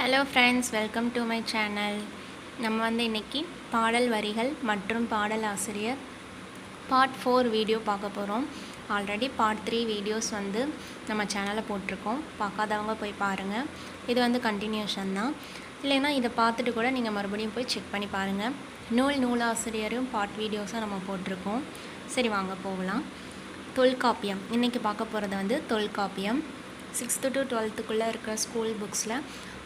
Hello friends, welcome to my channel. நம்ம இன்றைக்கி பாடல் வரிகள் மற்றும் பாடல் ஆசிரியர் பார்ட் 4 வீடியோ பார்க்க போகிறோம். ஆல்ரெடி பார்ட் 3 வீடியோஸ் நம்ம சேனலில் போட்டிருக்கோம். பார்க்காதவங்க போய் பாருங்கள். இது கண்டினியூஷன் தான். இல்லைன்னா இதை பார்த்துட்டு கூட நீங்கள் மறுபடியும் போய் செக் பண்ணி பாருங்கள். நூலாசிரியரும் பார்ட் வீடியோஸும் நம்ம போட்டிருக்கோம். சரி, வாங்க போகலாம். தொல்காப்பியம் இன்றைக்கி பார்க்க போகிறது தொல்காப்பியம். 6th to 12th இருக்கிற ஸ்கூல் புக்ஸில்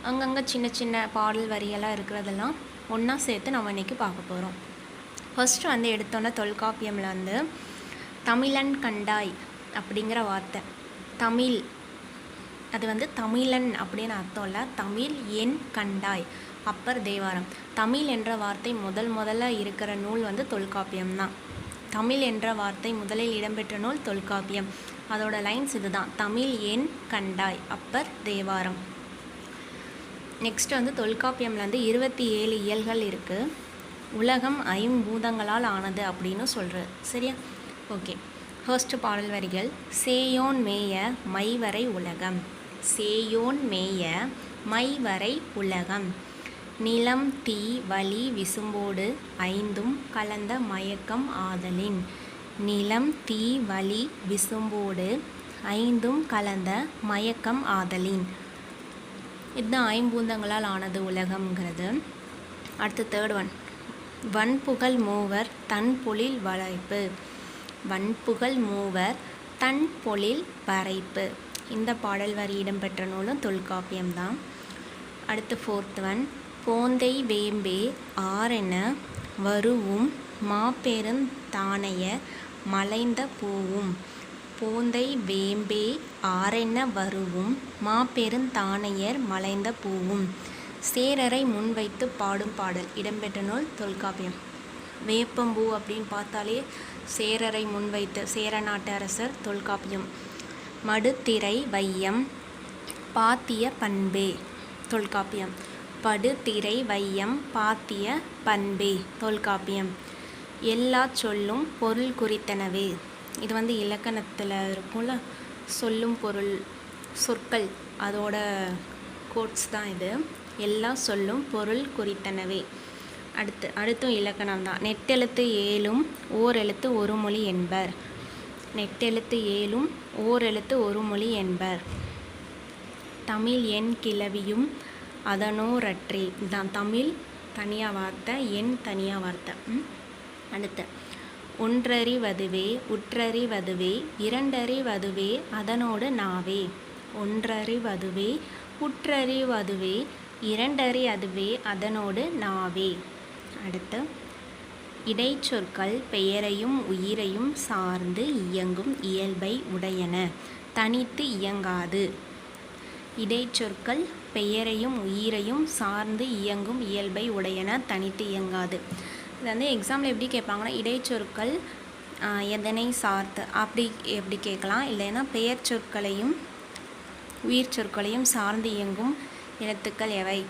அங்கங்கே சின்ன சின்ன பாடல் வரியெல்லாம் இருக்கிறதெல்லாம் ஒன்றா சேர்த்து நம்ம இன்றைக்கி பார்க்க போகிறோம். ஃபஸ்ட்டு எடுத்தோன்னே தொல்காப்பியமில் தமிழன் கண்டாய் அப்படிங்கிற வார்த்தை. தமிழ் அது தமிழன் அப்படின்னு அர்த்தம் இல்லை. தமிழ் என் கண்டாய், அப்பர் தேவாரம். தமிழ் என்ற வார்த்தை முதல்ல இருக்கிற நூல் தொல்காப்பியம் தான். தமிழ் என்ற வார்த்தை முதலில் இடம்பெற்ற நூல் தொல்காப்பியம். அதோட லைன்ஸ் இதுதான்: தமிழ் என் கண்டாய், அப்பர் தேவாரம். நெக்ஸ்ட் தொல்காப்பியமில் 27 இயல்கள் இருக்குது. உலகம் ஐம்பூதங்களால் ஆனது அப்படின்னு சொல்கிறது. சரியா? ஓகே. ஃபர்ஸ்ட் பாடல் வரிகள்: சேயோன் மேய மைவரை உலகம். சேயோன் மேய மைவரை உலகம். நிலம் தீ வளி விசும்போடு ஐந்தும் கலந்த மயக்கம் ஆதலின். நிலம் தீ வளி விசும்போடு ஐந்தும் கலந்த மயக்கம் ஆதலின். இதுதான் ஐம்பூதங்களால் ஆனது உலகம்ங்கிறது. அடுத்து தேர்ட் ஒன்: வன்புகழ் மூவர் தன் பொழில் வரைப்பு. வன்புகழ் மூவர் தன் பொழில் வரைப்பு. இந்த பாடல் வரி இடம்பெற்ற நூலும் தொல்காப்பியம்தான். அடுத்து ஃபோர்த் ஒன்: போந்தை வேம்பே ஆரென வருவும் மாபெருந் தானைய மலைந்த பூவும். போந்தை வேம்பே ஆரென வருவும் மாபெருந் தானையர் மலைந்த பூவும். சேரரை முன்வைத்து பாடும் பாடல் இடம்பெற்ற நூல் தொல்காப்பியம். வேப்பம்பூ அப்படின்னு பார்த்தாலே சேரரை முன்வைத்து, சேர நாட்டு அரசர், தொல்காப்பியம். மடுதிரை வையம் பாத்திய பண்பே, தொல்காப்பியம். படுதிரை வையம் பாத்திய பண்பே, தொல்காப்பியம். எல்லா சொல்லும் பொருள் குறித்தனவே. இது இலக்கணத்தில் இருக்கும்ல, சொல்லும் பொருள் சொற்கள், அதோட கோட்ஸ் தான் இது. எல்லா சொல்லும் பொருள் குறித்தனவே. அடுத்தும் இலக்கணம் தான். நெட்டெழுத்து ஏழும் ஓர் எழுத்து ஒரு மொழி என்பர். நெட்டெழுத்து ஏழும் ஓர் எழுத்து ஒரு மொழி என்பர். தமிழ் என் கிளவியும் அதனோரற்றே. இதுதான் தமிழ் தனியாக வார்த்தை, என் தனியாக வார்த்தை. அடுத்து ஒன்றறிவதுவே உற்றறிவதுவே இரண்டறிவதுவே அதனோடு நாவே. ஒன்றறிவதுவே உற்றறிவதுவே இரண்டறிவதுவே அதனோடு நாவே. அடுத்து இடைச்சொற்கள் பெயரையும் உயிரையும் சார்ந்து இயங்கும் இயல்பை உடையன, தனித்து இயங்காது. இடைச்சொற்கள் பெயரையும் உயிரையும் சார்ந்து இயங்கும் இயல்பை உடையன, தனித்து இயங்காது. இது எக்ஸாமில் எப்படி கேட்பாங்கன்னா, இடைச்சொற்கள் எதனை சார்ந்து அப்படி எப்படி கேட்கலாம். இல்லைன்னா பெயர் சொற்களையும் உயிர் சொற்களையும் சார்ந்து இயங்கும் எழுத்துக்கள் எவை?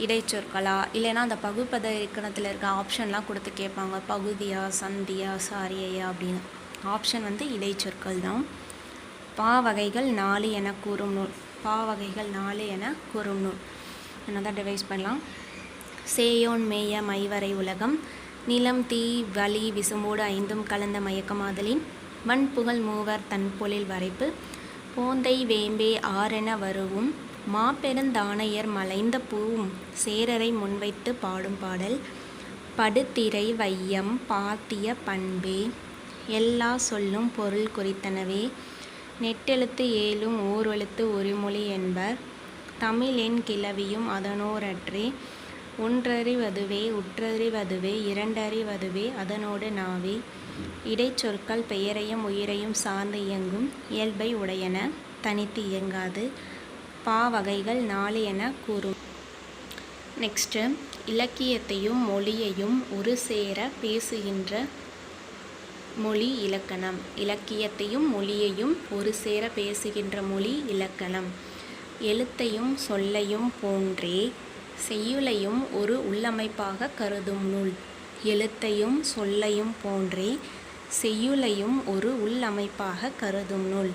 இடைச்சொற்களா? இல்லைன்னா அந்த பகுப்பத இலக்கணத்தில் இருக்க ஆப்ஷன்லாம் கொடுத்து கேட்பாங்க. பகுதியா, சந்தியா, சாரியையா அப்படின்னு. ஆப்ஷன் இடைச்சொற்கள் தான். பாவகைகள் 4 என கூறும் நூல். பாவகைகள் 4 என கூறும் நூல். என்னதான் டிவைஸ் பண்ணலாம். சேயோன் மேய மைவரை உலகம். நிலம் தீ வளி விசும்போடு ஐந்தும் கலந்த மயக்கமாதலின். வன்புகழ் மூவர் தன் பொழில் வரைப்பு. போந்தை வேம்பே ஆரென வருவும் மாபெருந்தானையர் மலைந்த பூவும். சேரரை முன்வைத்து பாடும் பாடல். படுதிரை வையம் பாத்திய பண்பே. எல்லா சொல்லும் பொருள் குறித்தனவே. நெட்டெழுத்து ஏழும் ஓர் எழுத்து ஒரு மொழி என்பர். தமிழ் என் கிளவியும் அதனோரற்றே. ஒன்றறிவதுவே உற்றறிவதுவே இரண்டறிவதுவே அதனோடு நாவே. இடைச்சொற்கள் பெயரையும் உயிரையும் சார்ந்து இயங்கும் இயல்பை உடையன, தனித்து இயங்காது. பாவகைகள் 4 என கூறும். நெக்ஸ்ட்டு இலக்கியத்தையும் மொழியையும் ஒரு சேர பேசுகின்ற மொழி இலக்கணம். இலக்கியத்தையும் மொழியையும் ஒரு சேர பேசுகின்ற மொழி இலக்கணம். எழுத்தையும் சொல்லையும் போன்றே செய்யுளையும் ஒரு உள்ளமைப்பாக கருதும் நூல். எழுத்தையும் சொல்லையும் போன்றே செய்யுளையும் ஒரு உள்ளமைப்பாக கருதும் நூல்.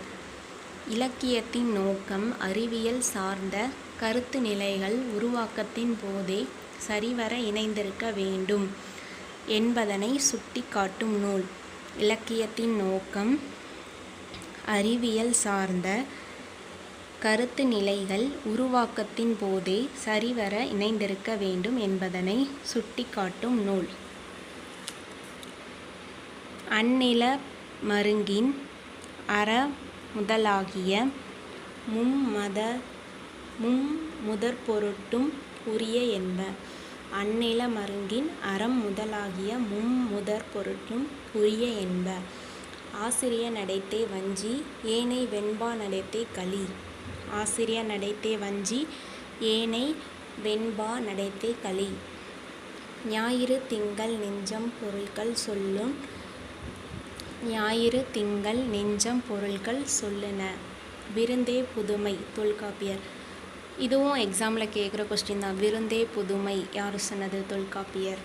இலக்கியத்தின் நோக்கம் அறிவியல் சார்ந்த கருத்து நிலைகள் உருவாக்கத்தின் போதே சரிவர இணைந்திருக்க வேண்டும் என்பதனை சுட்டிக்காட்டும் நூல். இலக்கியத்தின் நோக்கம் அறிவியல் சார்ந்த கருத்து நிலைகள் உருவாக்கத்தின் போதே சரிவர இணைந்திருக்க வேண்டும் என்பதனை சுட்டிக்காட்டும் நூல். அந்நில மருங்கின் அற முதலாகிய மும்முதற்பொருட்டும் உரிய என்ப. அந்நில மருங்கின் அறம் முதலாகிய மும்முதற்பொருட்டும் உரிய என்ப. ஆசிரிய நடைத்தே வஞ்சி ஏனை வெண்பா நடைத்தே களி. ஆசிரிய நடைத்தே வஞ்சி ஏனை வெண்பா நடைத்தே களி. ஞாயிறு திங்கள் நெஞ்சம் பொருள்கள் சொல்லுன். ஞாயிறு திங்கள் நெஞ்சம் பொருள்கள் சொல்லுன. விருந்தே புதுமை தொல்காப்பியர். இதுவும் எக்ஸாமில் கேட்குற கொஸ்டின் தான். விருந்தே புதுமை யார் சொன்னது? தொல்காப்பியர்.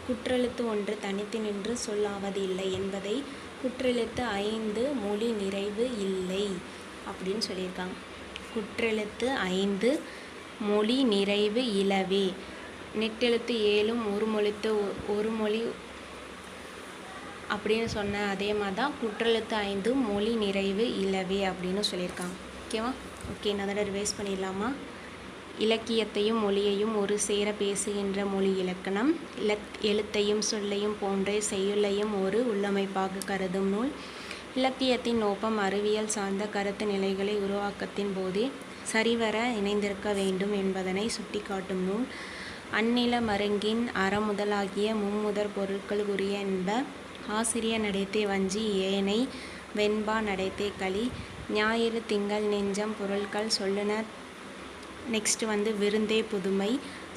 குற்றெழுத்து ஒன்று தனித்து நின்று சொல்லாவது இல்லை என்பதை குற்றெழுத்து 5 மொழி நிறைவு இல்லை அப்படின்னு சொல்லியிருக்காங்க. குற்றெழுத்து 5 மொழி நிறைவு இலவே. நெட்டெழுத்து 7 ஒரு மொழி அப்படின்னு சொன்ன அதே மாதிரி தான் குற்றெழுத்து 5 மொழி நிறைவு இலவே அப்படின்னு சொல்லியிருக்காங்க. ஓகேவா? ஓகே, நான் அதோட ரிவைஸ் பண்ணிடலாமா? இலக்கியத்தையும் மொழியையும் ஒரு சேர பேசுகின்ற மொழி இலக்கணம். எழுத்தையும் சொல்லையும் போன்றே செய்யுளையும் ஒரு உள்ளமைப்பாக கருதும் நூல். இலக்கியத்தின் நோக்கம் அறிவியல் சார்ந்த கருத்து நிலைகளை உருவாக்கத்தின் போதே சரிவர இணைந்திருக்க வேண்டும் என்பதனை சுட்டிக்காட்டும் நூல். அந்நில மருங்கின் அறம் முதலாகிய மும்முதற் பொருட்கள் உரிய என்ப. ஆசிரிய நடைத்தே வஞ்சி ஏனை வெண்பா நடைத்தே களி. ஞாயிறு திங்கள் நெஞ்சம் பொருட்கள் சொல்லுன. நெக்ஸ்ட் விருந்தே புதுமை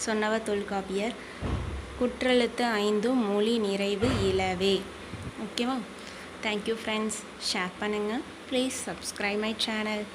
சொன்னவர் தொல்காப்பியர். குற்றெழுத்து 5 மொழி நிறைவு இலவே. ஓகேவா? Thank you friends. ஷேர் பண்ணுங்கள். Please subscribe my channel.